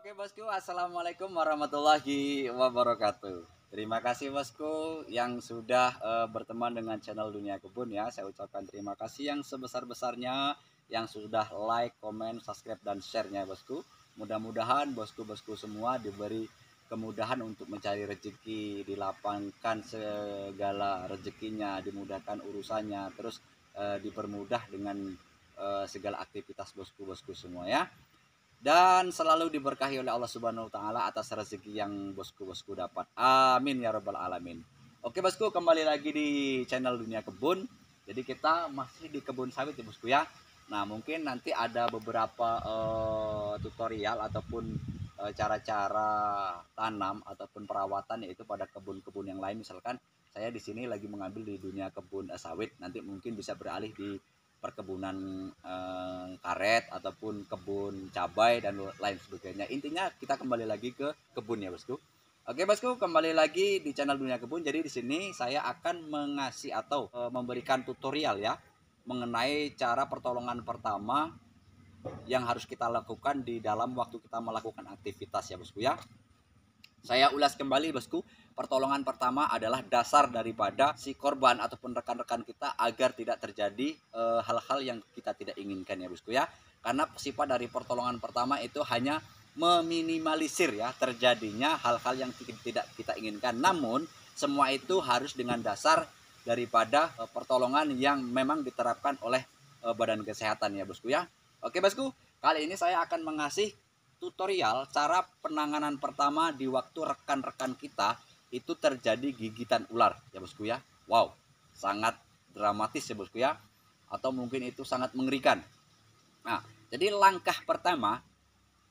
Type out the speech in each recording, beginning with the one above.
Oke bosku, assalamualaikum warahmatullahi wabarakatuh. Terima kasih bosku yang sudah berteman dengan channel Dunia Kebun ya. Saya ucapkan terima kasih yang sebesar-besarnya yang sudah like, komen, subscribe dan share-nya bosku. Mudah-mudahan bosku-bosku semua diberi kemudahan untuk mencari rezeki, dilapangkan segala rezekinya, dimudahkan urusannya, terus dipermudah dengan segala aktivitas bosku-bosku semua ya, dan selalu diberkahi oleh Allah Subhanahu wa taala atas rezeki yang bosku-bosku dapat. Amin ya rabbal alamin. Oke bosku, kembali lagi di channel Dunia Kebun. Jadi kita masih di kebun sawit ya bosku ya. Nah, mungkin nanti ada beberapa tutorial ataupun cara-cara tanam ataupun perawatan yaitu pada kebun-kebun yang lain. Misalkan saya di sini lagi mengambil di dunia kebun sawit, nanti mungkin bisa beralih di perkebunan karet ataupun kebun cabai dan lain sebagainya. Intinya kita kembali lagi ke kebun ya bosku. Oke bosku, kembali lagi di channel Dunia Kebun. Jadi di sini saya akan mengasih atau memberikan tutorial ya mengenai cara pertolongan pertama yang harus kita lakukan di dalam waktu kita melakukan aktivitas ya bosku ya. Saya ulas kembali bosku, pertolongan pertama adalah dasar daripada si korban ataupun rekan-rekan kita agar tidak terjadi hal-hal yang kita tidak inginkan ya bosku ya. Karena sifat dari pertolongan pertama itu hanya meminimalisir ya terjadinya hal-hal yang tidak kita inginkan. Namun semua itu harus dengan dasar daripada pertolongan yang memang diterapkan oleh Badan Kesehatan ya bosku ya. Oke bosku, kali ini saya akan mengasih tutorial cara penanganan pertama di waktu rekan-rekan kita itu terjadi gigitan ular ya bosku ya. Wow, sangat dramatis ya bosku ya, atau mungkin itu sangat mengerikan. Nah, jadi langkah pertama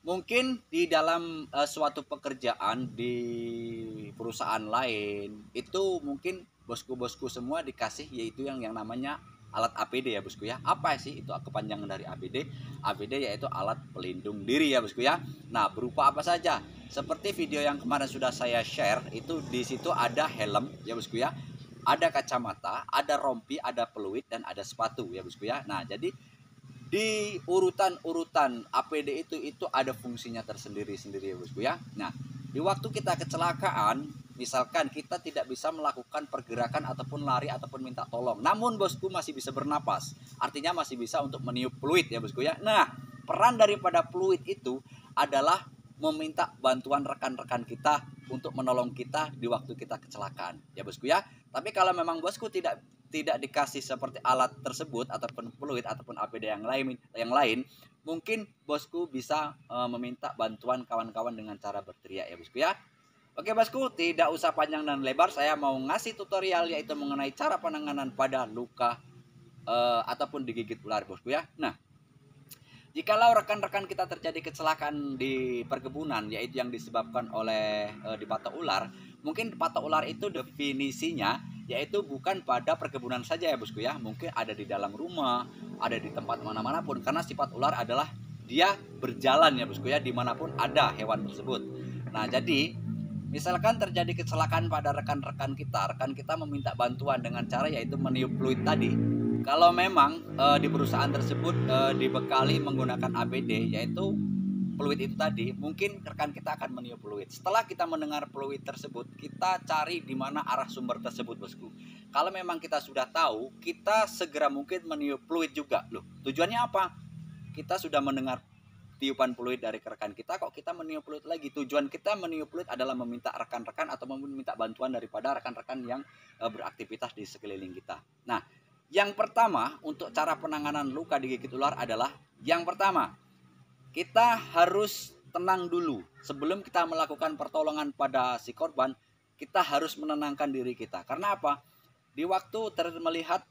mungkin di dalam suatu pekerjaan di perusahaan lain itu mungkin bosku-bosku semua dikasih yaitu yang namanya alat APD ya bosku ya. Apa sih itu kepanjangan dari APD? APD yaitu alat pelindung diri ya bosku ya. Nah, berupa apa saja? Seperti video yang kemarin sudah saya share, itu di situ ada helm ya bosku ya. Ada kacamata, ada rompi, ada peluit dan ada sepatu ya bosku ya. Nah, jadi di urutan-urutan APD itu ada fungsinya tersendiri-sendiri ya bosku ya. Nah, di waktu kita kecelakaan, misalkan kita tidak bisa melakukan pergerakan ataupun lari ataupun minta tolong, namun bosku masih bisa bernapas, artinya masih bisa untuk meniup fluid ya bosku ya. Nah, peran daripada fluid itu adalah meminta bantuan rekan-rekan kita untuk menolong kita di waktu kita kecelakaan ya bosku ya. Tapi kalau memang bosku tidak dikasih seperti alat tersebut ataupun fluid ataupun APD yang lain, mungkin bosku bisa meminta bantuan kawan-kawan dengan cara berteriak ya bosku ya. Oke bosku, tidak usah panjang dan lebar, saya mau ngasih tutorial yaitu mengenai cara penanganan pada luka ataupun digigit ular bosku ya. Nah, jikalau rekan-rekan kita terjadi kecelakaan di perkebunan yaitu yang disebabkan oleh dipatok ular, mungkin dipatok ular itu definisinya yaitu bukan pada perkebunan saja ya bosku ya, mungkin ada di dalam rumah, ada di tempat mana-mana pun, karena sifat ular adalah dia berjalan ya bosku ya dimanapun ada hewan tersebut. Nah, jadi misalkan terjadi kecelakaan pada rekan kita meminta bantuan dengan cara yaitu meniup fluid tadi. Kalau memang di perusahaan tersebut dibekali menggunakan APD yaitu fluid itu tadi, mungkin rekan kita akan meniup fluid. Setelah kita mendengar fluid tersebut, kita cari di mana arah sumber tersebut bosku. Kalau memang kita sudah tahu, kita segera mungkin meniup fluid juga. Loh, tujuannya apa? Kita sudah mendengar tiupan fluid dari rekan kita, kok kita meniup fluid lagi? Tujuan kita meniup fluid adalah meminta rekan-rekan atau meminta bantuan daripada rekan-rekan yang beraktivitas di sekeliling kita. Nah, yang pertama untuk cara penanganan luka digigit ular adalah yang pertama, kita harus tenang dulu. Sebelum kita melakukan pertolongan pada si korban, kita harus menenangkan diri kita. Karena apa? Di waktu melihat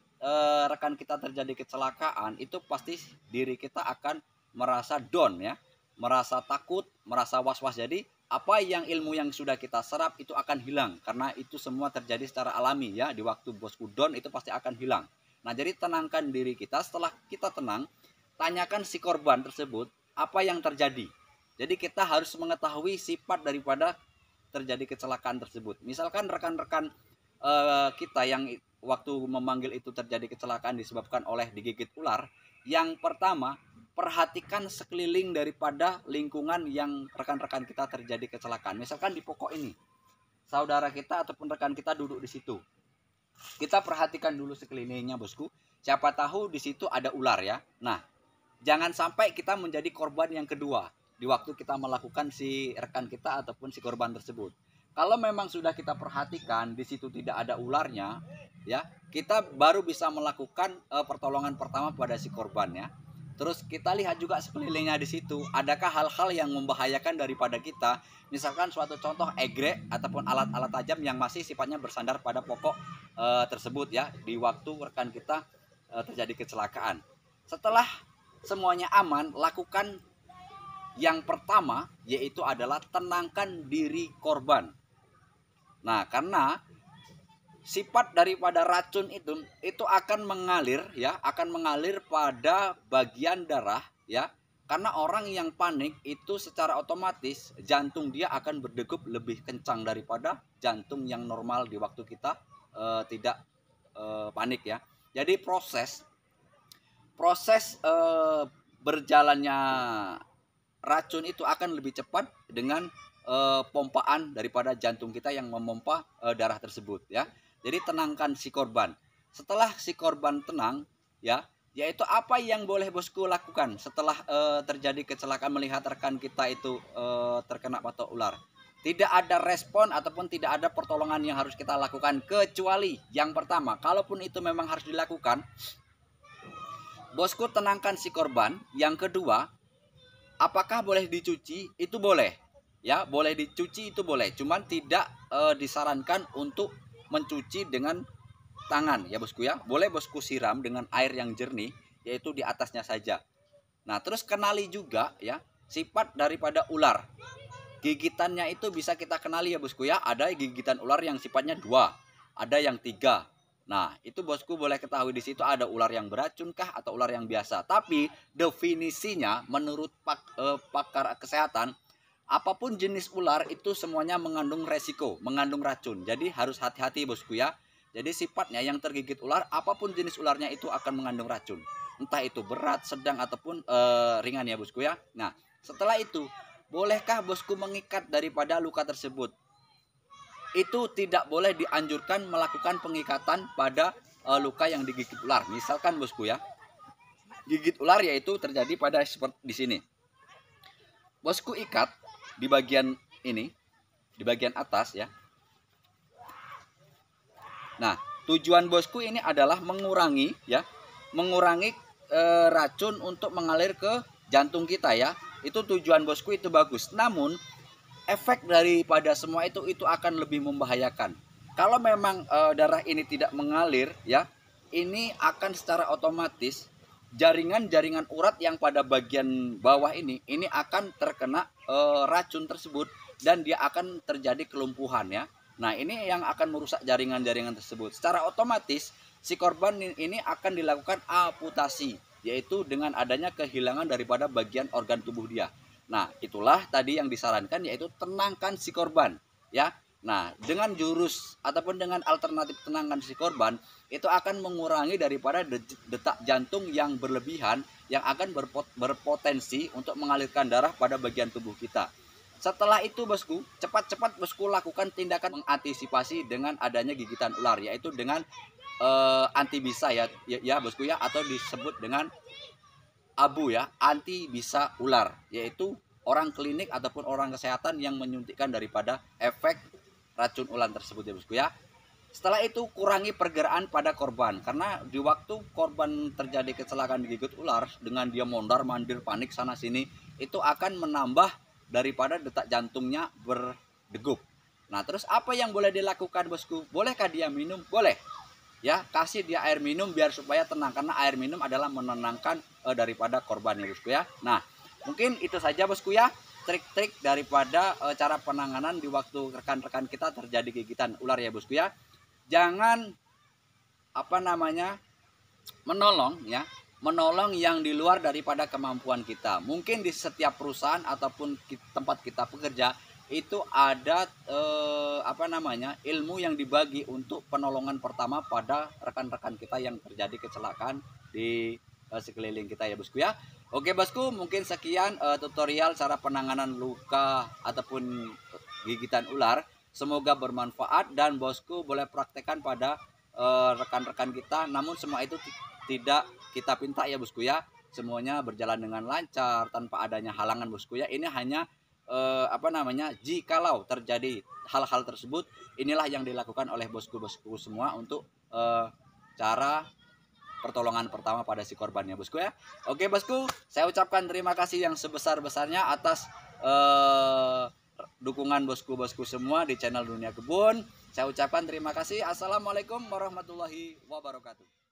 rekan kita terjadi kecelakaan, itu pasti diri kita akan merasa down ya, merasa takut, merasa was-was. Jadi apa yang ilmu yang sudah kita serap itu akan hilang, karena itu semua terjadi secara alami ya. Di waktu bosku down itu pasti akan hilang. Nah, jadi tenangkan diri kita. Setelah kita tenang, tanyakan si korban tersebut apa yang terjadi. Jadi kita harus mengetahui sifat daripada terjadi kecelakaan tersebut. Misalkan rekan-rekan kita yang waktu memanggil itu terjadi kecelakaan disebabkan oleh digigit ular, yang pertama perhatikan sekeliling daripada lingkungan yang rekan-rekan kita terjadi kecelakaan. Misalkan di pokok ini, saudara kita ataupun rekan kita duduk di situ. Kita perhatikan dulu sekelilingnya, bosku. Siapa tahu di situ ada ular ya. Nah, jangan sampai kita menjadi korban yang kedua di waktu kita melakukan si rekan kita ataupun si korban tersebut. Kalau memang sudah kita perhatikan di situ tidak ada ularnya, ya, kita baru bisa melakukan pertolongan pertama pada si korban ya. Terus kita lihat juga sekelilingnya di situ, adakah hal-hal yang membahayakan daripada kita. Misalkan suatu contoh egrek ataupun alat-alat tajam yang masih sifatnya bersandar pada pokok tersebut ya, di waktu rekan kita terjadi kecelakaan. Setelah semuanya aman, lakukan yang pertama yaitu adalah tenangkan diri korban. Nah, karena sifat daripada racun itu akan mengalir ya, akan mengalir pada bagian darah ya. Karena orang yang panik itu secara otomatis jantung dia akan berdegup lebih kencang daripada jantung yang normal di waktu kita tidak panik ya. Jadi proses berjalannya racun itu akan lebih cepat dengan pompaan daripada jantung kita yang memompa darah tersebut ya. Jadi tenangkan si korban. Setelah si korban tenang ya, yaitu apa yang boleh bosku lakukan setelah terjadi kecelakaan melihat rekan kita itu terkena patok ular. Tidak ada respon ataupun tidak ada pertolongan yang harus kita lakukan, kecuali yang pertama, kalaupun itu memang harus dilakukan, bosku tenangkan si korban. Yang kedua, apakah boleh dicuci? Itu boleh ya, boleh dicuci itu boleh, cuman tidak disarankan untuk mencuci dengan tangan ya bosku ya. Boleh bosku siram dengan air yang jernih, yaitu di atasnya saja. Nah, terus kenali juga ya sifat daripada ular. Gigitannya itu bisa kita kenali ya bosku ya. Ada gigitan ular yang sifatnya 2, ada yang 3. Nah, itu bosku boleh ketahui di situ ada ular yang beracun kah atau ular yang biasa. Tapi definisinya menurut pakar kesehatan, apapun jenis ular itu semuanya mengandung resiko, mengandung racun. Jadi harus hati-hati bosku ya. Jadi sifatnya yang tergigit ular, apapun jenis ularnya itu akan mengandung racun. Entah itu berat, sedang ataupun ringan ya bosku ya. Nah, setelah itu, bolehkah bosku mengikat daripada luka tersebut? Itu tidak boleh dianjurkan melakukan pengikatan pada luka yang digigit ular. Misalkan bosku ya, gigit ular yaitu terjadi pada seperti di sini. Bosku ikat di bagian ini, di bagian atas ya. Nah, tujuan bosku ini adalah mengurangi ya, mengurangi racun untuk mengalir ke jantung kita ya. Itu tujuan bosku, itu bagus. Namun efek daripada semua itu akan lebih membahayakan. Kalau memang darah ini tidak mengalir ya, ini akan secara otomatis jaringan-jaringan urat yang pada bagian bawah ini akan terkena racun tersebut dan dia akan terjadi kelumpuhan ya. Nah, ini yang akan merusak jaringan-jaringan tersebut. Secara otomatis si korban ini akan dilakukan amputasi, yaitu dengan adanya kehilangan daripada bagian organ tubuh dia. Nah, itulah tadi yang disarankan, yaitu tenangkan si korban ya. Nah, dengan jurus ataupun dengan alternatif tenangkan si korban, itu akan mengurangi daripada detak jantung yang berlebihan yang akan berpotensi untuk mengalirkan darah pada bagian tubuh kita. Setelah itu bosku, cepat-cepat bosku lakukan tindakan mengantisipasi dengan adanya gigitan ular, yaitu dengan anti bisa ya bosku ya, atau disebut dengan ABU ya, anti bisa ular, yaitu orang klinik ataupun orang kesehatan yang menyuntikkan daripada efek racun ular tersebut ya bosku ya. Setelah itu kurangi pergerakan pada korban, karena di waktu korban terjadi kecelakaan digigit ular, dengan dia mondar-mandir panik sana sini, itu akan menambah daripada detak jantungnya berdegup. Nah, terus apa yang boleh dilakukan bosku? Bolehkah dia minum? Boleh ya, kasih dia air minum biar supaya tenang, karena air minum adalah menenangkan daripada korban ya bosku ya. Nah, mungkin itu saja bosku ya, trik-trik daripada cara penanganan di waktu rekan-rekan kita terjadi gigitan ular ya bosku ya. Jangan menolong ya, menolong yang di luar daripada kemampuan kita. Mungkin di setiap perusahaan ataupun tempat kita bekerja itu ada ilmu yang dibagi untuk penolongan pertama pada rekan-rekan kita yang terjadi kecelakaan di sekeliling kita ya bosku ya. Oke bosku, mungkin sekian tutorial cara penanganan luka ataupun gigitan ular. Semoga bermanfaat dan bosku boleh praktekkan pada rekan-rekan kita. Namun semua itu tidak kita pinta ya bosku ya. Semuanya berjalan dengan lancar tanpa adanya halangan bosku ya. Ini hanya jikalau terjadi hal-hal tersebut, inilah yang dilakukan oleh bosku-bosku semua untuk cara pertolongan pertama pada si korbannya bosku ya. Oke bosku, saya ucapkan terima kasih yang sebesar-besarnya atas dukungan bosku-bosku semua di channel Dunia Kebun. Saya ucapkan terima kasih. Assalamualaikum warahmatullahi wabarakatuh.